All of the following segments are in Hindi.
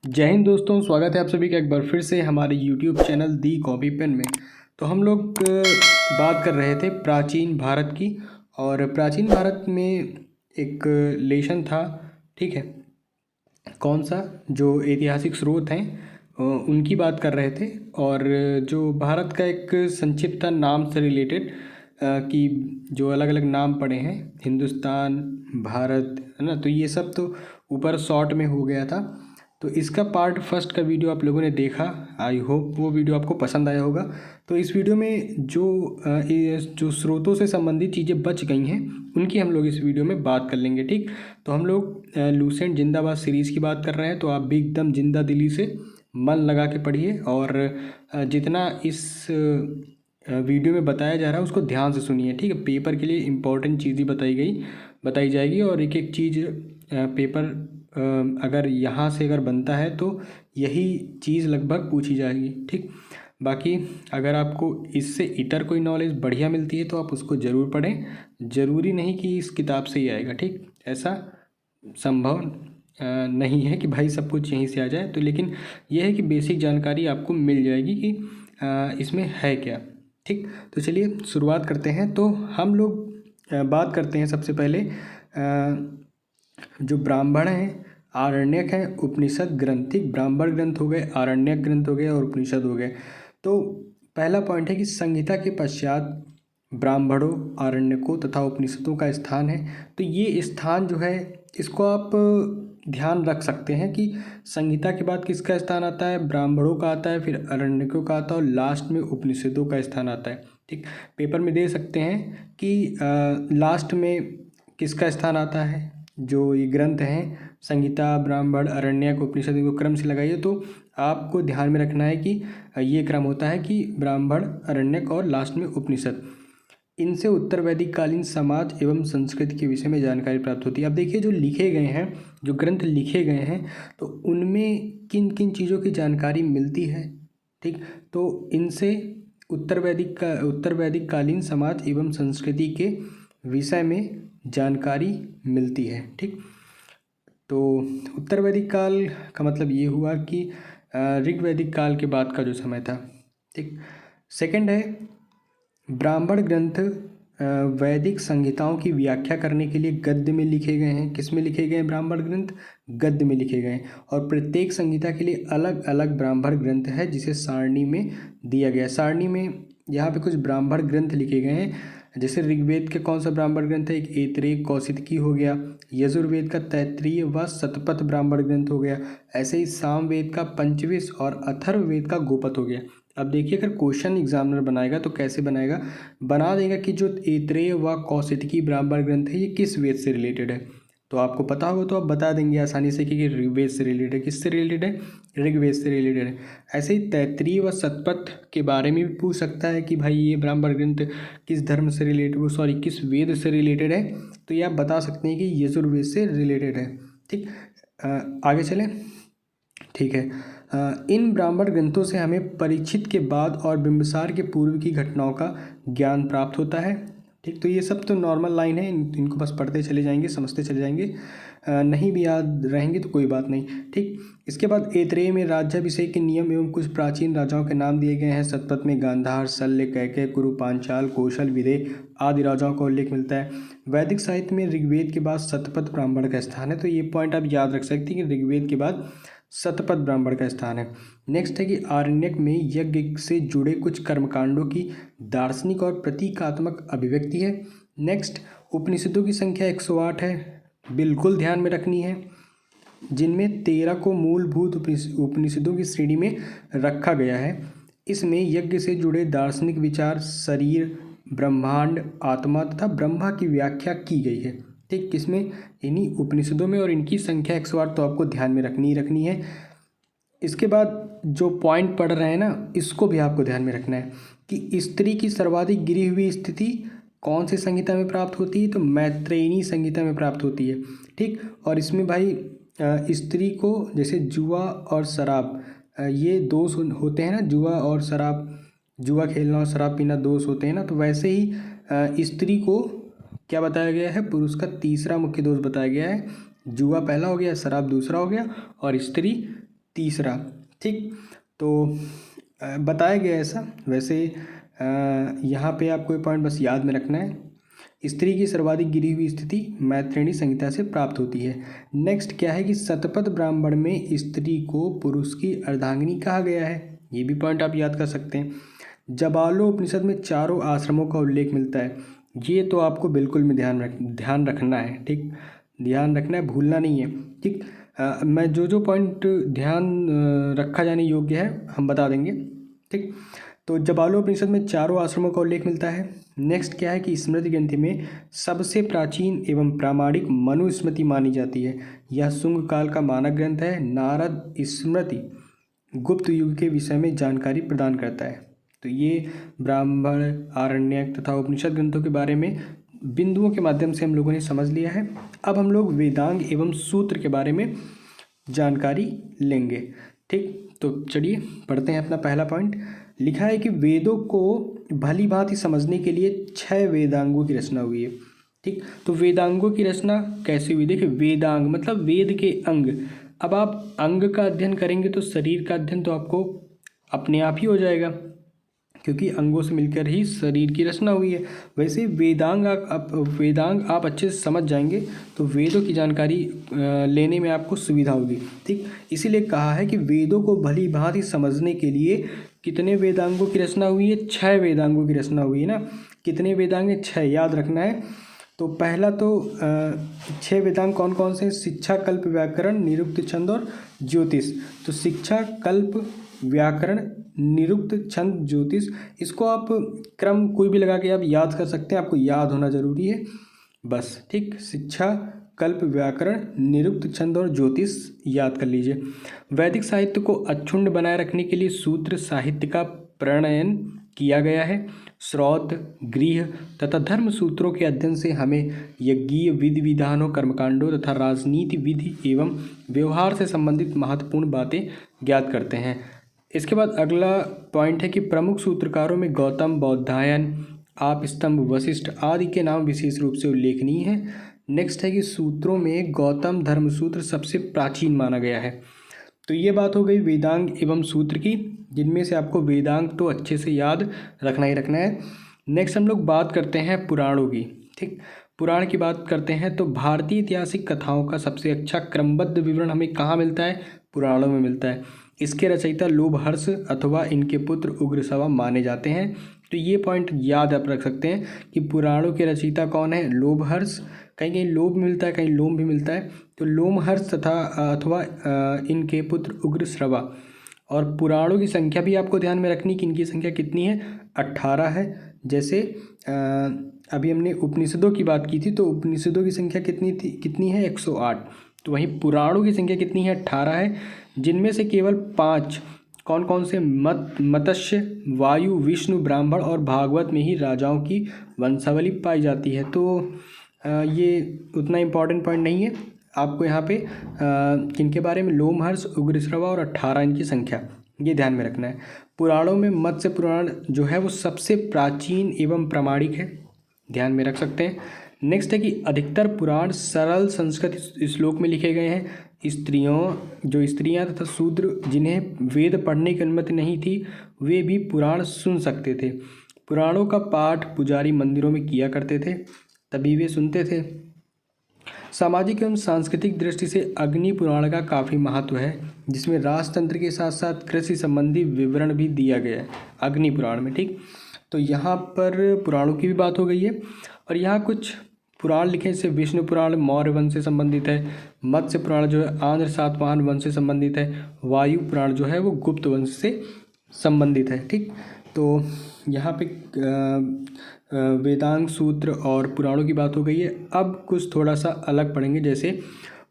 जय हिंद दोस्तों, स्वागत है आप सभी का एक बार फिर से हमारे YouTube चैनल दी कॉपी पेन में। तो हम लोग बात कर रहे थे प्राचीन भारत की। और प्राचीन भारत में एक लेशन था, ठीक है। कौन सा? जो ऐतिहासिक स्रोत हैं उनकी बात कर रहे थे। और जो भारत का एक संक्षिप्त नाम से रिलेटेड कि जो अलग अलग नाम पड़े हैं, हिंदुस्तान, भारत, है ना। तो ये सब तो ऊपर शॉर्ट में हो गया था। तो इसका पार्ट फर्स्ट का वीडियो आप लोगों ने देखा, आई होप वो वीडियो आपको पसंद आया होगा। तो इस वीडियो में जो स्रोतों से संबंधित चीज़ें बच गई हैं उनकी हम लोग इस वीडियो में बात कर लेंगे, ठीक। तो हम लोग लूसेंट जिंदाबाद सीरीज़ की बात कर रहे हैं, तो आप भी एकदम जिंदा दिली से मन लगा के पढ़िए। और जितना इस वीडियो में बताया जा रहा है उसको ध्यान से सुनिए, ठीक है। पेपर के लिए इम्पोर्टेंट चीज़ ही बताई जाएगी। और एक एक चीज़ पेपर अगर यहाँ से अगर बनता है तो यही चीज़ लगभग पूछी जाएगी, ठीक। बाकी अगर आपको इससे इतर कोई नॉलेज बढ़िया मिलती है तो आप उसको ज़रूर पढ़ें। ज़रूरी नहीं कि इस किताब से ही आएगा, ठीक। ऐसा संभव नहीं है कि भाई सब कुछ यहीं से आ जाए। तो लेकिन यह है कि बेसिक जानकारी आपको मिल जाएगी कि इसमें है क्या, ठीक। तो चलिए शुरुआत करते हैं। तो हम लोग बात करते हैं सबसे पहले जो ब्राह्मण हैं, आरण्यक हैं, उपनिषद ग्रंथ, ठीक। ब्राह्मण ग्रंथ हो गए, आरण्यक ग्रंथ हो गए और उपनिषद हो गए। तो पहला पॉइंट है कि संहिता के पश्चात ब्राह्मणों, आरण्यकों तथा उपनिषदों का स्थान है। तो ये स्थान जो है इसको आप ध्यान रख सकते हैं कि संहिता के बाद किसका स्थान आता है? ब्राह्मणों का आता है, फिर आरण्यकों का आता है और लास्ट में उपनिषदों का स्थान आता है, ठीक। पेपर में दे सकते हैं कि लास्ट में किसका स्थान आता है। जो ये ग्रंथ हैं संहिता, ब्राह्मण, आरण्यक, उपनिषद, इनको क्रम से लगाइए। तो आपको ध्यान में रखना है कि ये क्रम होता है कि ब्राह्मण, आरण्यक और लास्ट में उपनिषद। इनसे उत्तर वैदिक कालीन समाज एवं संस्कृति के विषय में जानकारी प्राप्त होती है। अब देखिए जो लिखे गए हैं, जो ग्रंथ लिखे गए हैं, तो उनमें किन किन चीज़ों की जानकारी मिलती है, ठीक। तो इनसे उत्तर वैदिक कालीन समाज एवं संस्कृति के विषय में जानकारी मिलती है, ठीक। तो उत्तर वैदिक काल का मतलब ये हुआ कि ऋग वैदिक काल के बाद का जो समय था, ठीक। सेकंड है ब्राह्मण ग्रंथ वैदिक संहिताओं की व्याख्या करने के लिए गद्य में लिखे गए हैं। किस में लिखे गए हैं? ब्राह्मण ग्रंथ गद्य में लिखे गए हैं। और प्रत्येक संहिता के लिए अलग अलग ब्राह्मण ग्रंथ है जिसे सारणी में दिया गया है। सारणी में यहाँ पे कुछ ब्राह्मण ग्रंथ लिखे गए हैं। जैसे ऋग्वेद के कौन सा ब्राह्मण ग्रंथ है? एक ऐतरेय कौशितकी हो गया। यजुर्वेद का तैत्तिरीय व शतपथ ब्राह्मण ग्रंथ हो गया। ऐसे ही सामवेद का पंचविश और अथर्ववेद का गोपथ हो गया। अब देखिए अगर क्वेश्चन एग्जामिनर बनाएगा तो कैसे बनाएगा? बना देगा कि जो ऐतरेय व कौशितकी ब्राह्मण ग्रंथ है ये किस वेद से रिलेटेड है। तो आपको पता होगा तो आप बता देंगे आसानी से कि ऋग्वेद से रिलेटेड है। किससे रिलेटेड है? ऋग्वेद से रिलेटेड है। ऐसे ही तैत्तिरीय व शतपथ के बारे में भी पूछ सकता है कि भाई ये ब्राह्मण ग्रंथ किस धर्म से रिलेटेड, किस वेद से रिलेटेड है। तो ये आप बता सकते हैं कि यजुर्वेद से रिलेटेड है, ठीक। आगे चलें, ठीक है। इन ब्राह्मण ग्रंथों से हमें परीक्षित के बाद और बिंबिसार के पूर्व की घटनाओं का ज्ञान प्राप्त होता है, ठीक। तो ये सब तो नॉर्मल लाइन है, इनको बस पढ़ते चले जाएंगे, समझते चले जाएंगे। नहीं भी याद रहेंगे तो कोई बात नहीं, ठीक। इसके बाद ऐतरेय में राज्याभिषेक के नियम एवं कुछ प्राचीन राजाओं के नाम दिए गए हैं। शतपथ में गांधार, शल्य, कैकेय, कुरु, पांचाल, कौशल, विदेह आदि राजाओं का उल्लेख मिलता है। वैदिक साहित्य में ऋग्वेद के बाद शतपथ ब्राह्मण का स्थान है। तो ये पॉइंट आप याद रख सकते हैं कि ऋग्वेद के बाद शतपथ ब्राह्मण का स्थान है। नेक्स्ट है कि आरण्यक में यज्ञ से जुड़े कुछ कर्मकांडों की दार्शनिक और प्रतीकात्मक अभिव्यक्ति है। नेक्स्ट, उपनिषदों की संख्या 108 है, बिल्कुल ध्यान में रखनी है, जिनमें 13 को मूलभूत उपनिषदों की श्रेणी में रखा गया है। इसमें यज्ञ से जुड़े दार्शनिक विचार, शरीर, ब्रह्मांड, आत्मा तथा ब्रह्मा की व्याख्या की गई है, ठीक। किसमें? इन्हीं उपनिषदों में। और इनकी संख्या 108 तो आपको ध्यान में रखनी ही रखनी है। इसके बाद जो पॉइंट पढ़ रहे हैं ना, इसको भी आपको ध्यान में रखना है कि स्त्री की सर्वाधिक गिरी हुई स्थिति कौन सी संहिता में प्राप्त होती है? तो मैत्रेयी संहिता में प्राप्त होती है, ठीक। और इसमें भाई स्त्री को जैसे जुआ और शराब ये दोष होते हैं ना, जुआ और शराब, जुआ खेलना और शराब पीना दोष होते हैं ना। तो वैसे ही स्त्री को क्या बताया गया है? पुरुष का तीसरा मुख्य दोष बताया गया है। जुआ पहला हो गया, शराब दूसरा हो गया और स्त्री तीसरा। ठीक, तो बताया गया ऐसा। वैसे यहाँ पे आपको ये पॉइंट बस याद में रखना है, स्त्री की सर्वाधिक गिरी हुई स्थिति मैत्रेयणी संहिता से प्राप्त होती है। नेक्स्ट क्या है कि शतपथ ब्राह्मण में स्त्री को पुरुष की अर्धांगिनी कहा गया है, ये भी पॉइंट आप याद कर सकते हैं। जबालोपनिषद में चारों आश्रमों का उल्लेख मिलता है, ये तो आपको बिल्कुल में ध्यान रखना है। ठीक, ध्यान रखना है, भूलना नहीं है। ठीक, मैं जो पॉइंट ध्यान रखा जाने योग्य है हम बता देंगे। ठीक, तो जबालोपनिषद में चारों आश्रमों का उल्लेख मिलता है। नेक्स्ट क्या है कि स्मृति ग्रंथि में सबसे प्राचीन एवं प्रामाणिक मनुस्मृति मानी जाती है। यह शुंग काल का मानक ग्रंथ है। नारद स्मृति गुप्त युग के विषय में जानकारी प्रदान करता है। तो ये ब्राह्मण, आरण्यक तथा उपनिषद ग्रंथों के बारे में बिंदुओं के माध्यम से हम लोगों ने समझ लिया है। अब हम लोग वेदांग एवं सूत्र के बारे में जानकारी लेंगे। ठीक, तो चलिए पढ़ते हैं अपना पहला पॉइंट। लिखा है कि वेदों को भली भांति समझने के लिए 6 वेदांगों की रचना हुई है। ठीक, तो वेदांगों की रचना कैसी हुई? देखिए, वेदांग मतलब वेद के अंग। अब आप अंग का अध्ययन करेंगे तो शरीर का अध्ययन तो आपको अपने आप ही हो जाएगा, क्योंकि अंगों से मिलकर ही शरीर की रचना हुई है। वैसे वेदांग आप अच्छे से समझ जाएंगे तो वेदों की जानकारी लेने में आपको सुविधा होगी। ठीक, इसीलिए कहा है कि वेदों को भली भांति समझने के लिए कितने वेदांगों की रचना हुई है? 6 वेदांगों की रचना हुई है ना। कितने वेदांग हैं? 6, याद रखना है। तो पहला तो 6 वेदांग कौन कौन से? शिक्षा, कल्प, व्याकरण, निरुक्त, छंद और ज्योतिष। तो शिक्षा, कल्प, व्याकरण, निरुक्त, छंद, ज्योतिष, इसको आप क्रम कोई भी लगा के आप याद कर सकते हैं, आपको याद होना जरूरी है बस। ठीक, शिक्षा, कल्प, व्याकरण, निरुक्त, छंद और ज्योतिष याद कर लीजिए। वैदिक साहित्य को अक्षुण्ण बनाए रखने के लिए सूत्र साहित्य का प्रणयन किया गया है। श्रौत, गृह तथा धर्म सूत्रों के अध्ययन से हमें यज्ञीय विधि विधानों, कर्मकांडों तथा राजनीति विधि एवं व्यवहार से संबंधित महत्वपूर्ण बातें ज्ञात करते हैं। इसके बाद अगला पॉइंट है कि प्रमुख सूत्रकारों में गौतम, बौधायन, आपस्तंभ, वशिष्ठ आदि के नाम विशेष रूप से उल्लेखनीय हैं। नेक्स्ट है कि सूत्रों में गौतम धर्मसूत्र सबसे प्राचीन माना गया है। तो ये बात हो गई वेदांग एवं सूत्र की, जिनमें से आपको वेदांग तो अच्छे से याद रखना ही रखना है। नेक्स्ट हम लोग बात करते हैं पुराणों की। ठीक, पुराण की बात करते हैं तो भारतीय ऐतिहासिक कथाओं का सबसे अच्छा क्रमबद्ध विवरण हमें कहाँ मिलता है? पुराणों में मिलता है। इसके रचयिता लोमहर्ष अथवा इनके पुत्र उग्रश्रवा माने जाते हैं। तो ये पॉइंट याद आप रख सकते हैं कि पुराणों के रचयिता कौन है? लोमहर्ष। कहीं कहीं लोभ मिलता है, कहीं लोम भी मिलता है, तो लोमहर्ष तथा अथवा इनके पुत्र उग्रश्रवा। और पुराणों की संख्या भी आपको ध्यान में रखनी कि इनकी संख्या कितनी है? 18 है। जैसे अभी हमने उपनिषदों की बात की थी, तो उपनिषदों की संख्या कितनी है? 108। तो वहीं पुराणों की संख्या कितनी है? 18 है, जिनमें से केवल 5 कौन कौन से? मत्स्य, वायु, विष्णु, ब्राह्मण और भागवत में ही राजाओं की वंशावली पाई जाती है। तो ये उतना इम्पॉर्टेंट पॉइंट नहीं है। आपको यहाँ पे किनके बारे में? लोमहर्ष, उग्रश्रवा और 18 इनकी संख्या, ये ध्यान में रखना है। पुराणों में मत्स्य पुराण जो है वो सबसे प्राचीन एवं प्रामाणिक है, ध्यान में रख सकते हैं। नेक्स्ट है कि अधिकतर पुराण सरल संस्कृत श्लोक में लिखे गए हैं। स्त्रियां तथा शूद्र जिन्हें वेद पढ़ने की अनुमति नहीं थी, वे भी पुराण सुन सकते थे। पुराणों का पाठ पुजारी मंदिरों में किया करते थे, तभी वे सुनते थे। सामाजिक एवं सांस्कृतिक दृष्टि से अग्नि पुराण का काफ़ी महत्व है, जिसमें राजतंत्र के साथ साथ कृषि संबंधी विवरण भी दिया गया है अग्नि पुराण में। ठीक, तो यहाँ पर पुराणों की भी बात हो गई है। और यहाँ कुछ पुराण लिखे, जैसे विष्णु पुराण मौर्य वंश से संबंधित है, मत्स्य पुराण जो है आंध्र सातवाहन वंश से संबंधित है, वायु पुराण जो है वो गुप्त वंश से संबंधित है। ठीक, तो यहाँ पे वेदांग, सूत्र और पुराणों की बात हो गई है। अब कुछ थोड़ा सा अलग पढ़ेंगे, जैसे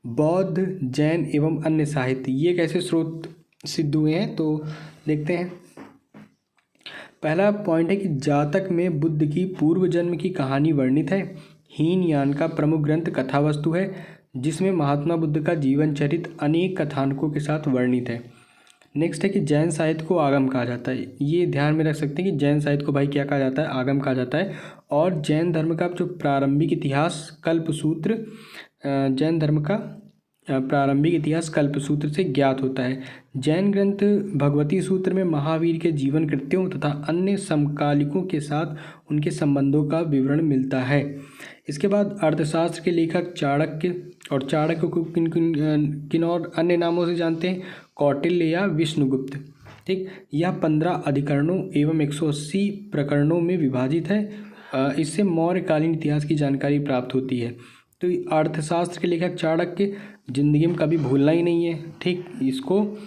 बौद्ध, जैन एवं अन्य साहित्य, ये कैसे स्रोत सिद्ध हुए हैं, तो देखते हैं। पहला पॉइंट है कि जातक में बुद्ध की पूर्व जन्म की कहानी वर्णित है। हीनयान का प्रमुख ग्रंथ कथावस्तु है, जिसमें महात्मा बुद्ध का जीवन चरित्र अनेक कथानकों के साथ वर्णित है। नेक्स्ट है कि जैन साहित्य को आगम कहा जाता है। ये ध्यान में रख सकते हैं कि जैन साहित्य को भाई क्या कहा जाता है? आगम कहा जाता है। और जैन धर्म का जो प्रारंभिक इतिहास कल्पसूत्र जैन धर्म का प्रारंभिक इतिहास कल्पसूत्र से ज्ञात होता है। जैन ग्रंथ भगवती सूत्र में महावीर के जीवन कृत्यों तथा अन्य समकालिकों के साथ उनके संबंधों का विवरण मिलता है। इसके बाद अर्थशास्त्र के लेखक चाणक्य, और चाणक्य को किन और अन्य नामों से जानते हैं, कौटिल्य या विष्णुगुप्त। ठीक, यह 15 अधिकरणों एवं 180 प्रकरणों में विभाजित है। इससे मौर्यकालीन इतिहास की जानकारी प्राप्त होती है। तो अर्थशास्त्र के लेखक चाणक्य जिंदगी में कभी भूलना ही नहीं है। ठीक, इसको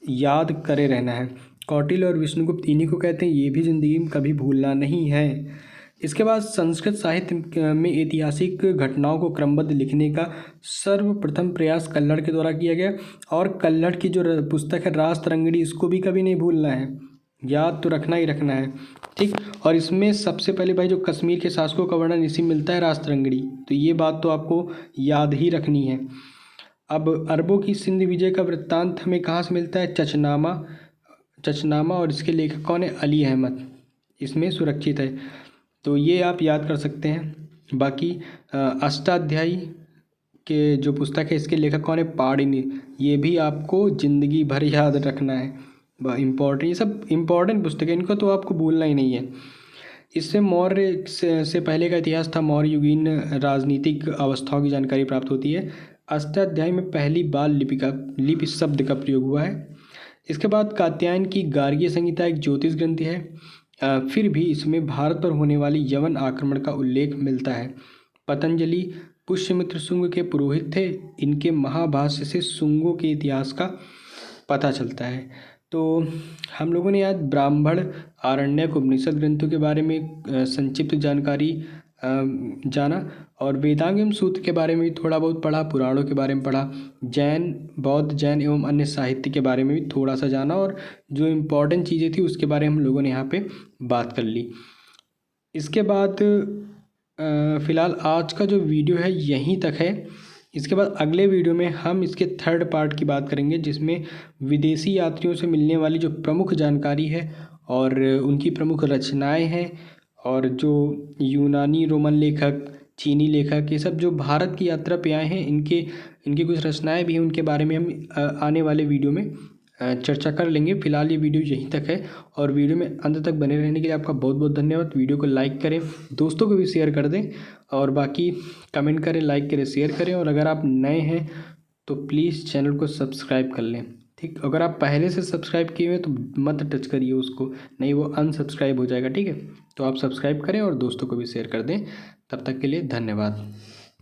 याद करे रहना है। कौटिल्य और विष्णुगुप्त इन्हीं को कहते हैं, ये भी जिंदगी में कभी भूलना नहीं है। इसके बाद संस्कृत साहित्य में ऐतिहासिक घटनाओं को क्रमबद्ध लिखने का सर्वप्रथम प्रयास कल्हड़ के द्वारा किया गया। और कल्हड़ की जो पुस्तक है रासतरंगिणी, इसको भी कभी नहीं भूलना है, याद तो रखना ही रखना है। ठीक, और इसमें सबसे पहले भाई जो कश्मीर के शासकों का वर्णन इसी मिलता है रासतरंगिणी, तो ये बात तो आपको याद ही रखनी है। अब अरबों की सिंध विजय का वृत्तांत हमें कहाँ से मिलता है, चचनामा, और इसके लेखक कौन है, अली अहमद, इसमें सुरक्षित है, तो ये आप याद कर सकते हैं। बाकी अष्टाध्यायी के जो पुस्तक है इसके लेखक कौन है, पाणिनि, ये भी आपको ज़िंदगी भर याद रखना है, इम्पोर्टेंट, ये सब इम्पोर्टेंट पुस्तक है, इनको तो आपको भूलना ही नहीं है। इससे मौर्य से पहले का इतिहास था, मौर्य युगीन राजनीतिक अवस्थाओं की जानकारी प्राप्त होती है। अष्टाध्यायी में पहली बार लिपि शब्द का प्रयोग हुआ है। इसके बाद कात्यायन की गार्गी संहिता एक ज्योतिष ग्रंथ है, फिर भी इसमें भारत पर होने वाली यवन आक्रमण का उल्लेख मिलता है। पतंजलि पुष्यमित्र शुंग के पुरोहित थे, इनके महाभाष्य से शुंगों के इतिहास का पता चलता है। तो हम लोगों ने आज ब्राह्मण, आरण्यक, उपनिषद ग्रंथों के बारे में संक्षिप्त जानकारी जाना, और वेदांग एवं सूत्र के बारे में भी थोड़ा बहुत पढ़ा, पुराणों के बारे में पढ़ा, बौद्ध जैन एवं अन्य साहित्य के बारे में भी थोड़ा सा जाना, और जो इम्पोर्टेंट चीज़ें थी उसके बारे में हम लोगों ने यहाँ पे बात कर ली। इसके बाद फ़िलहाल आज का जो वीडियो है यहीं तक है। इसके बाद अगले वीडियो में हम इसके थर्ड पार्ट की बात करेंगे, जिसमें विदेशी यात्रियों से मिलने वाली जो प्रमुख जानकारी है और उनकी प्रमुख रचनाएं हैं, और जो यूनानी, रोमन लेखक, चीनी लेखक, ये सब जो भारत की यात्रा पे आए हैं, इनकी कुछ रचनाएं भी हैं, उनके बारे में हम आने वाले वीडियो में चर्चा कर लेंगे। फिलहाल ये वीडियो यहीं तक है, और वीडियो में अंत तक बने रहने के लिए आपका बहुत बहुत धन्यवाद। वीडियो को लाइक करें, दोस्तों को भी शेयर कर दें, और बाकी कमेंट करें, लाइक करें, शेयर करें, और अगर आप नए हैं तो प्लीज़ चैनल को सब्सक्राइब कर लें। ठीक, अगर आप पहले से सब्सक्राइब किए हुए तो मत टच करिए उसको, नहीं वो अनसब्सक्राइब हो जाएगा। ठीक है, तो आप सब्सक्राइब करें और दोस्तों को भी शेयर कर दें। तब तक के लिए धन्यवाद।